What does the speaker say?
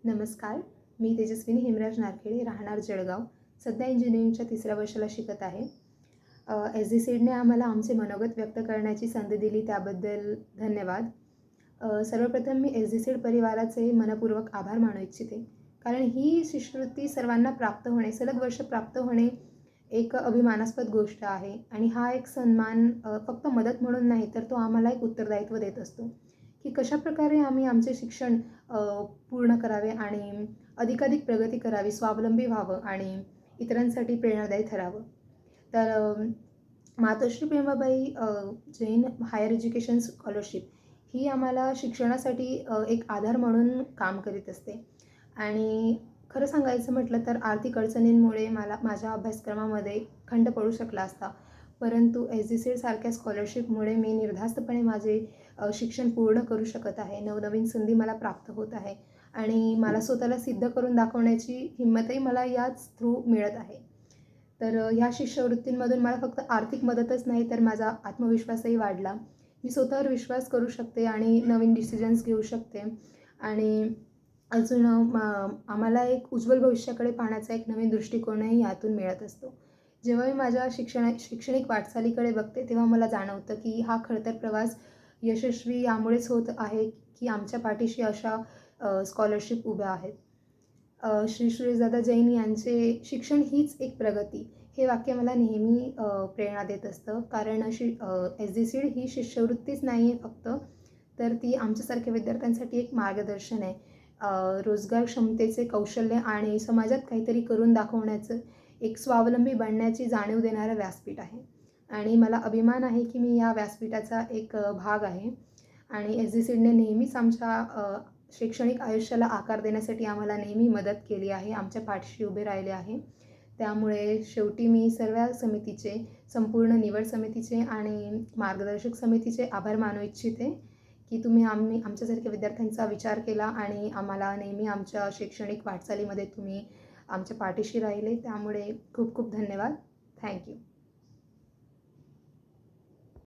नमस्कार. मी तेजस्विनी हेमराज नारखेडे, राहणार जळगाव. सध्या इंजिनिअरिंगच्या 3ऱ्या वर्षाला शिकत आहे. SDCEDने आम्हाला आमचे मनोगत व्यक्त करण्याची संधी दिली त्याबद्दल धन्यवाद. सर्वप्रथम मी SDCED परिवाराचे मनःपूर्वक आभार मानू इच्छिते. कारण ही शिष्यवृत्ती सर्वांना प्राप्त होणे, सलग वर्ष प्राप्त होणे एक अभिमानास्पद गोष्ट आहे आणि हा एक सन्मान फक्त मदत म्हणून नाही, तर तो आम्हाला एक उत्तरदायित्व देत असतो, की कशाप्रकारे आम्ही आमचे शिक्षण पूर्ण करावे आणि अधिकाधिक प्रगती करावी, स्वावलंबी व्हावं आणि इतरांसाठी प्रेरणादायी ठरावं. तर मातोश्री प्रेमाबाई जैन हायर एज्युकेशन स्कॉलरशिप ही आम्हाला शिक्षणासाठी एक आधार म्हणून काम करीत असते आणि खरं सांगायचं म्हटलं तर आर्थिक अडचणींमुळे मला माझ्या अभ्यासक्रमामध्ये खंड पडू शकला असता. परंतु SDCED सारख्या स्कॉलरशिपमुळे मी निर्धास्तपणे माझे शिक्षण पूर्ण करू शकत आहे. नवनवीन संधी मला प्राप्त होत आहे आणि मला स्वतःला सिद्ध करून दाखवण्याची हिंमतही मला याच थ्रू मिळत आहे. तर ह्या शिष्यवृत्तींमधून मला फक्त आर्थिक मदतच नाही, तर माझा आत्मविश्वासही वाढला. मी स्वतःवर विश्वास करू शकते आणि नवीन डिसिजन्स घेऊ शकते आणि अजून आम्हाला एक उज्ज्वल भविष्याकडे पाहण्याचा एक नवीन दृष्टिकोनही यातून मिळत असतो. जेव्हा मी माझ्या शैक्षणिक वाटचालीकडे बघते, तेव्हा मला जाणवतं की हा खडतर प्रवास यशस्वी यामुळेच होत आहे, की आमच्या पाठीशी अशा स्कॉलरशिप उभ्या आहेत. श्री सुरेशदादा जैन यांचे शिक्षण हीच एक प्रगती हे वाक्य मला नेहमी प्रेरणा देत असतं. कारण SDCED ही शिष्यवृत्तीच नाही आहे फक्त, तर ती आमच्यासारख्या विद्यार्थ्यांसाठी एक मार्गदर्शन आहे. रोजगार क्षमतेचे कौशल्य आणि समाजात काहीतरी करून दाखवण्याचं एक स्वावलंबी बनण्याची जाणीव देणारं व्यासपीठ आहे आणि मला अभिमान आहे की मी या व्यासपीठाचा एक भाग आहे आणि SDCEDने नेहमीच आमच्या शैक्षणिक आयुष्याला आकार देण्यासाठी आम्हाला नेहमी मदत केली आहे, आमच्या पाठीशी उभे राहिले आहे. त्यामुळे शेवटी मी सर्व समितीचे, संपूर्ण निवड समितीचे आणि मार्गदर्शक समितीचे आभार मानू इच्छिते, की तुम्ही आमच्यासारख्या विद्यार्थ्यांचा विचार केला आणि आम्हाला नेहमी आमच्या शैक्षणिक वाटचालीमध्ये तुम्ही आमच्या पाठीशी राहिले. त्यामुळे खूप खूप धन्यवाद. Thank you.